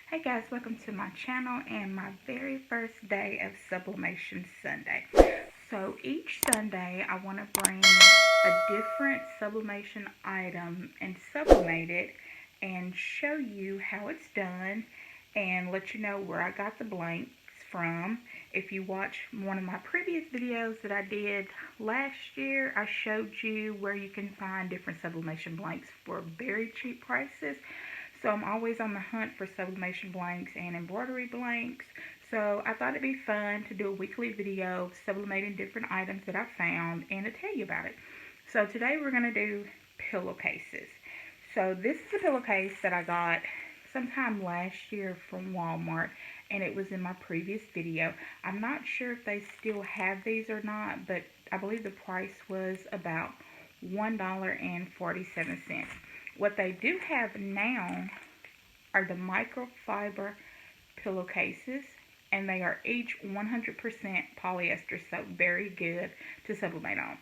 Hey guys, welcome to my channel and my very first day of Sublimation Sunday. So each Sunday I want to bring a different sublimation item and sublimate it and show you how it's done and let you know where I got the blanks from. If you watch one of my previous videos that I did last year, I showed you where you can find different sublimation blanks for very cheap prices. So I'm always on the hunt for sublimation blanks and embroidery blanks. So I thought it'd be fun to do a weekly video sublimating different items that I found and to tell you about it. So today we're going to do pillowcases. So this is a pillowcase that I got sometime last year from Walmart, and it was in my previous video. I'm not sure if they still have these or not, but I believe the price was about $1.47. What they do have now are the microfiber pillowcases, and they are each 100% polyester, so very good to sublimate on.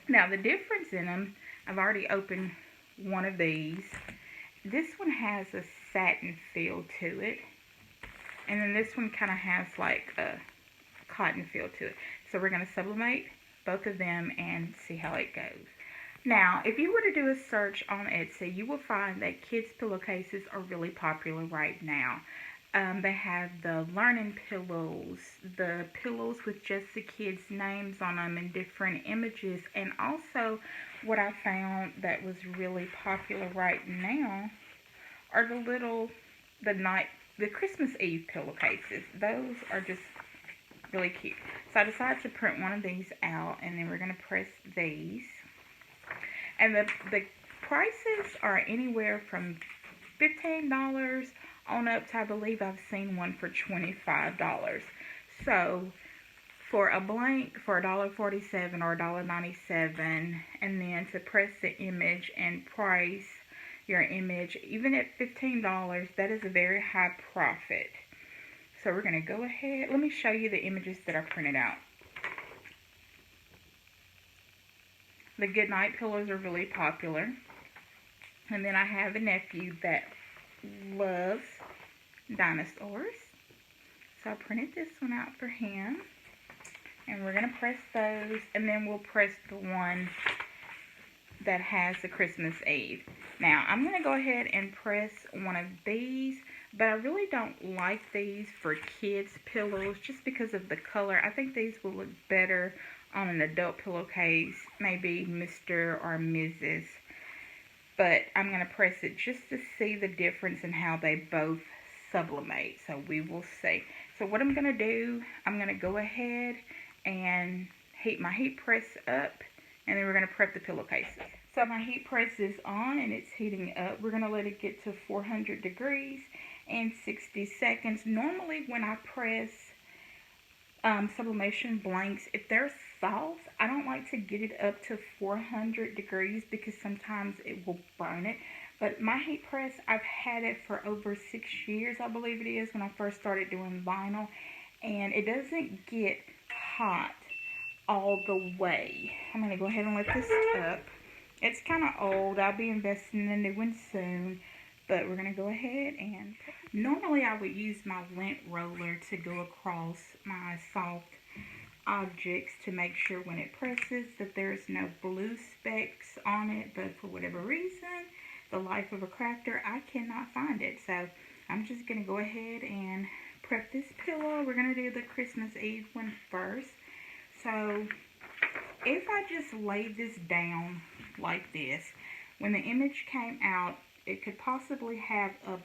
Now the difference in them, I've already opened one of these. This one has a satin feel to it, and then this one kind of has like a cotton feel to it. So we're going to sublimate both of them and see how it goes. Now, if you were to do a search on Etsy, you will find that kids' pillowcases are really popular right now. They have the learning pillows, the pillows with just the kids' names on them and different images. And also, what I found that was really popular right now are the Christmas Eve pillowcases. Those are just really cute. So I decided to print one of these out, and then we're going to press these. And the prices are anywhere from $15 on up to, I believe I've seen one for $25. So for a blank for $1.47 or $1.97, and then to press the image and price your image, even at $15, that is a very high profit. So we're going to go ahead. Let me show you the images that I printed out. The Goodnight pillows are really popular. And then I have a nephew that loves dinosaurs. So I printed this one out for him. And we're going to press those. And then we'll press the one that has the Christmas Eve. Now, I'm going to go ahead and press one of these. But I really don't like these for kids' pillows just because of the color. I think these will look better on an adult pillowcase, maybe Mr. or Mrs. But I'm going to press it just to see the difference in how they both sublimate. So we will see. So what I'm going to do, I'm going to go ahead and heat my heat press up, and then we're going to prep the pillowcases. So my heat press is on and it's heating up. We're going to let it get to 400 degrees in 60 seconds. Normally when I press sublimation blanks, if they're soft, I don't like to get it up to 400 degrees because sometimes it will burn it. But my heat press, I've had it for over 6 years, I believe it is, when I first started doing vinyl, and it doesn't get hot all the way. I'm going to go ahead and let this up. It's kind of old. I'll be investing in a new one soon. But we're going to go ahead and... Normally I would use my lint roller to go across my soft objects to make sure when it presses that there's no blue specks on it. But for whatever reason, the life of a crafter, I cannot find it. So I'm just going to go ahead and prep this pillow. We're going to do the Christmas Eve one first. So if I just lay this down like this, when the image came out, it could possibly have a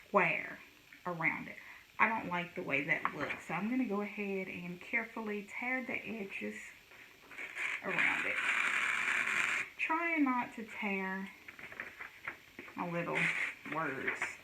square around it. I don't like the way that looks, so I'm going to go ahead and carefully tear the edges around it. Trying not to tear my little words.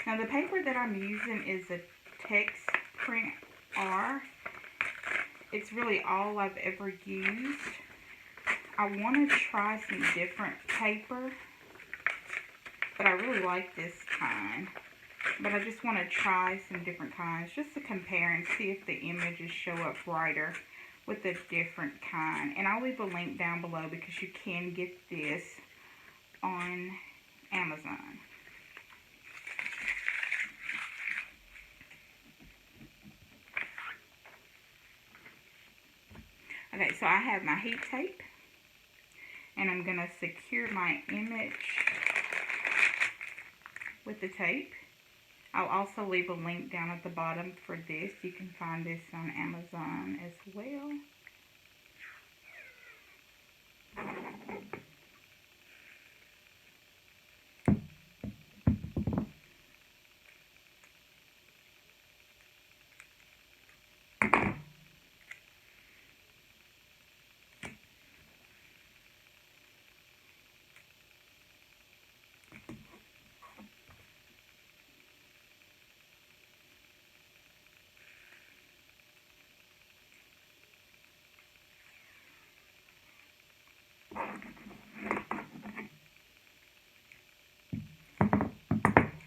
Now the paper that I'm using is a Tex Print R. It's really all I've ever used. I want to try some different paper, but I really like this kind. But I just want to try some different kinds just to compare and see if the images show up brighter with a different kind. And I'll leave a link down below because you can get this on Amazon. Okay, so I have my heat tape, and I'm going to secure my image with the tape. I'll also leave a link down at the bottom for this. You can find this on Amazon as well.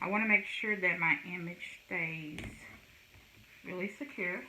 I want to make sure that my image stays really secure.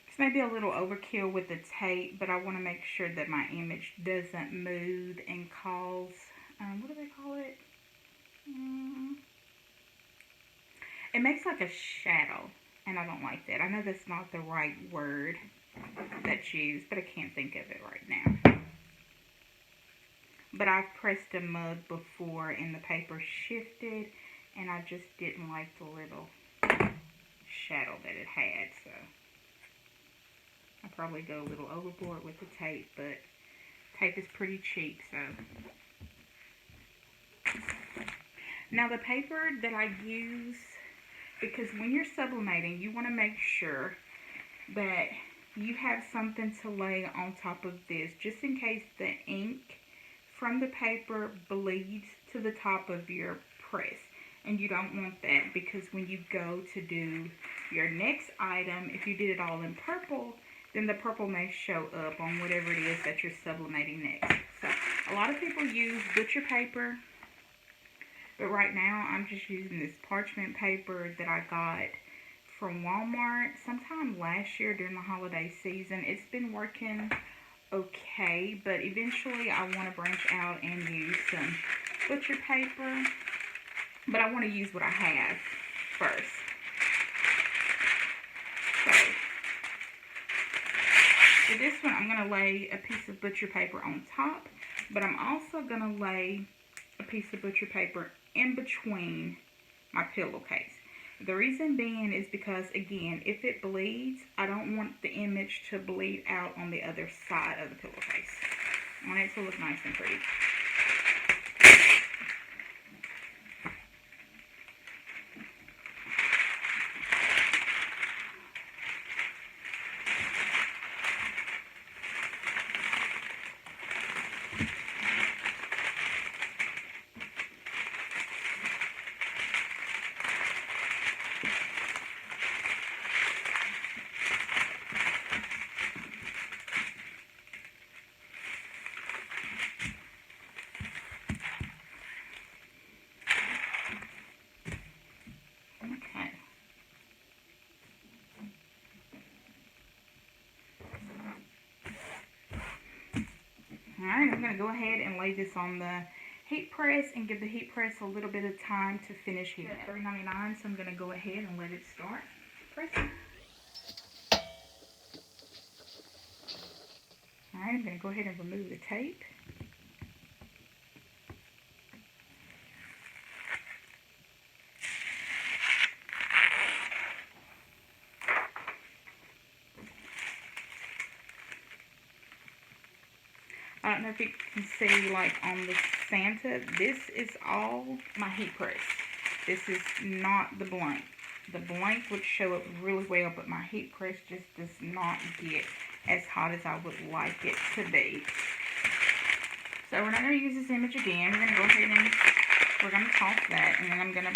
This may be a little overkill with the tape, but I want to make sure that my image doesn't move and cause, what do they call it? It makes like a shadow, and I don't like that. I know that's not the right word that's used, but I can't think of it right now. But I've pressed a mug before and the paper shifted, and I just didn't like the little shadow that it had, so I'll probably go a little overboard with the tape, but tape is pretty cheap, so. Now the paper that I use, because when you're sublimating, you want to make sure that you have something to lay on top of this, just in case the ink from the paper bleeds to the top of your press. And you don't want that, because when you go to do your next item, if you did it all in purple, then the purple may show up on whatever it is that you're sublimating next. So a lot of people use butcher paper, but right now I'm just using this parchment paper that I got from Walmart sometime last year during the holiday season. It's been working okay, but eventually I want to branch out and use some butcher paper, but I want to use what I have first. So for this one, I'm going to lay a piece of butcher paper on top, but I'm also going to lay a piece of butcher paper in between my pillowcase. The reason being is because, again, if it bleeds, I don't want the image to bleed out on the other side of the pillowcase. I want it to look nice and pretty. Alright, I'm going to go ahead and lay this on the heat press and give the heat press a little bit of time to finish heating. At $3.99, so I'm going to go ahead and let it start pressing. Alright, I'm going to go ahead and remove the tape. I don't know if you can see, like, on the Santa, this is all my heat press. This is not the blank. The blank would show up really well, but my heat press just does not get as hot as I would like it to be. So we're not going to use this image again. We're going to go ahead and we're going to toss that, and then I'm going to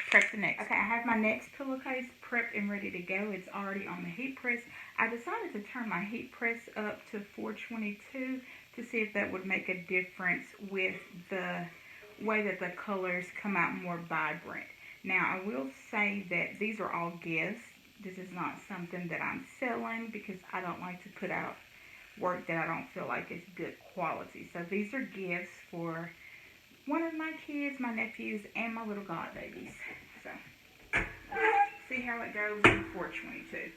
prep the next. Okay, I have my next pillowcase prepped and ready to go. It's already on the heat press. I decided to turn my heat press up to 422 to see if that would make a difference with the way that the colors come out more vibrant. Now, I will say that these are all gifts. This is not something that I'm selling because I don't like to put out work that I don't feel like is good quality. So these are gifts for one of my kids, my nephews, and my little godbabies. So, see how it goes in 422.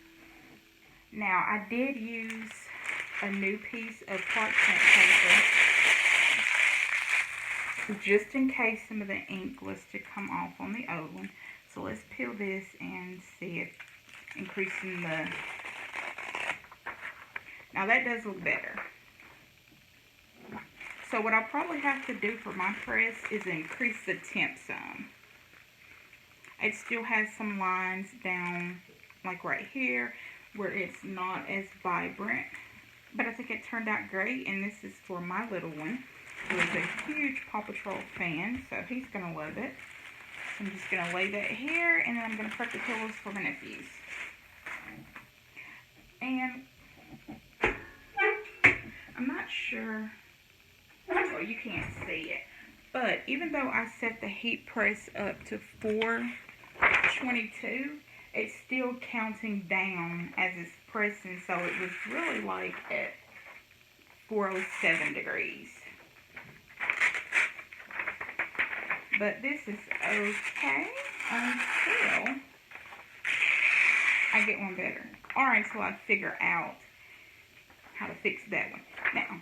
Now, I did use a new piece of parchment paper just in case some of the ink was to come off on the old one. So let's peel this and see it increasing the... Now that does look better. So what I'll probably have to do for my press is increase the temp some. It still has some lines down like right here where it's not as vibrant. But I think it turned out great, and this is for my little one, who is a huge Paw Patrol fan, so he's going to love it. I'm just going to lay that here, and then I'm going to prep the pillows for my nephews. And I'm not sure, well, you can't see it, but even though I set the heat press up to 422, it's still counting down as it's pressing, so it was really like at 407 degrees. But this is okay until I get one better, or until I figure out how to fix that one. Now,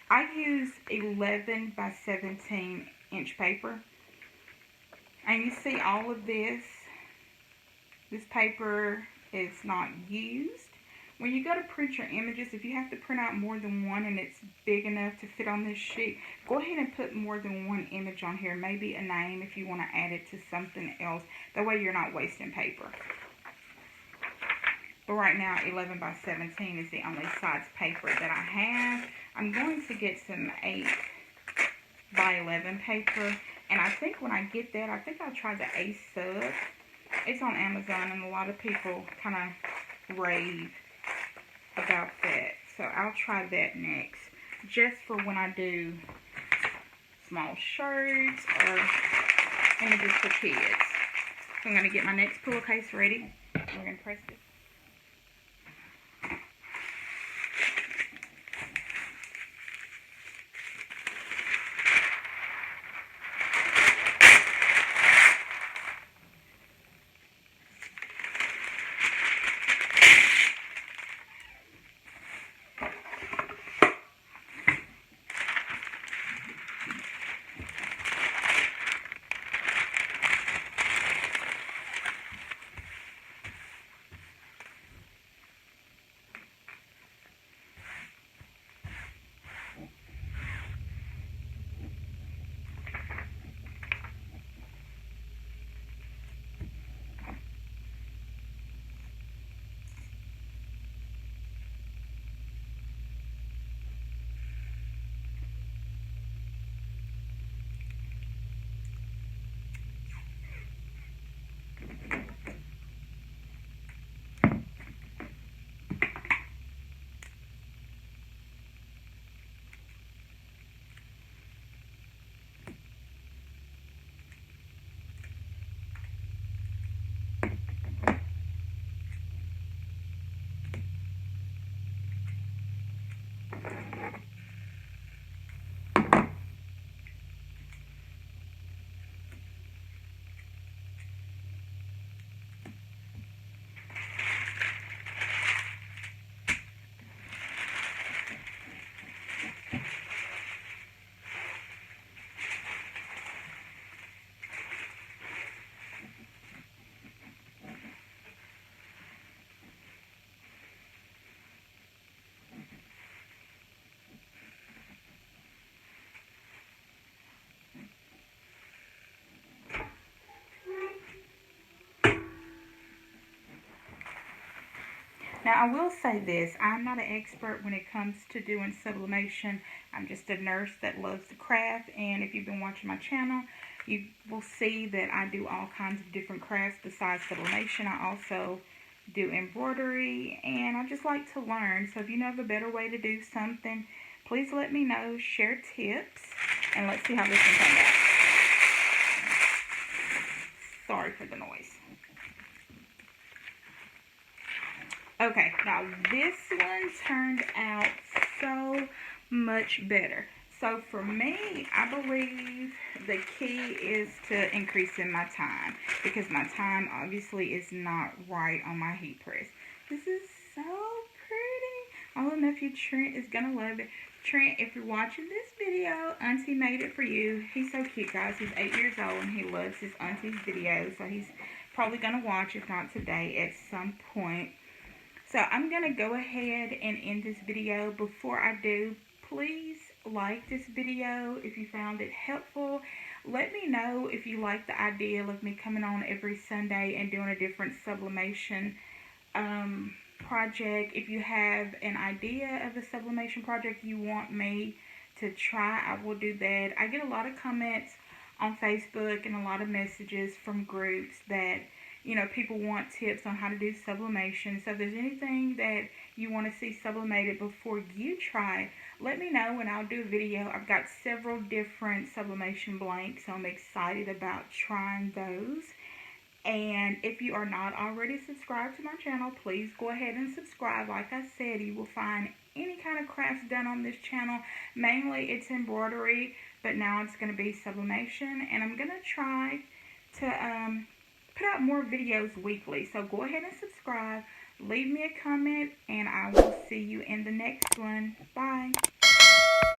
I use 11 by 17 inch paper. And you see all of this paper is not used. When you go to print your images, if you have to print out more than one and it's big enough to fit on this sheet, go ahead and put more than one image on here. Maybe a name if you want to add it to something else. That way you're not wasting paper. But right now, 11 by 17 is the only size paper that I have. I'm going to get some 8 by 11 paper. And I think when I get that, I think I'll try the A sub. It's on Amazon, and a lot of people kind of rave about that. So I'll try that next, just for when I do small shirts or images for kids. So I'm going to get my next pillowcase ready. We're going to press it. Now, I will say this. I'm not an expert when it comes to doing sublimation. I'm just a nurse that loves the craft. And if you've been watching my channel, you will see that I do all kinds of different crafts besides sublimation. I also do embroidery, and I just like to learn. So if you know of a better way to do something, please let me know. Share tips. And let's see how this one turned out. Sorry for the noise. Okay, now this one turned out so much better. So for me, I believe the key is to increasing my time, because my time obviously is not right on my heat press. This is so pretty. My little nephew Trent is gonna love it. Trent, if you're watching this video, Auntie made it for you. He's so cute, guys. He's 8 years old and he loves his Auntie's videos, so he's probably gonna watch, if not today, at some point. So I'm going to go ahead and end this video. Before I do, please like this video if you found it helpful. Let me know if you like the idea of me coming on every Sunday and doing a different sublimation project. If you have an idea of a sublimation project you want me to try, I will do that. I get a lot of comments on Facebook and a lot of messages from groups that, you know, people want tips on how to do sublimation. So if there's anything that you want to see sublimated before you try, let me know and I'll do a video. I've got several different sublimation blanks, so I'm excited about trying those. And if you are not already subscribed to my channel, please go ahead and subscribe. Like I said, you will find any kind of crafts done on this channel. Mainly it's embroidery, but now it's going to be sublimation. And I'm going to try to put out more videos weekly. So go ahead and subscribe. Leave me a comment, and I will see you in the next one. Bye.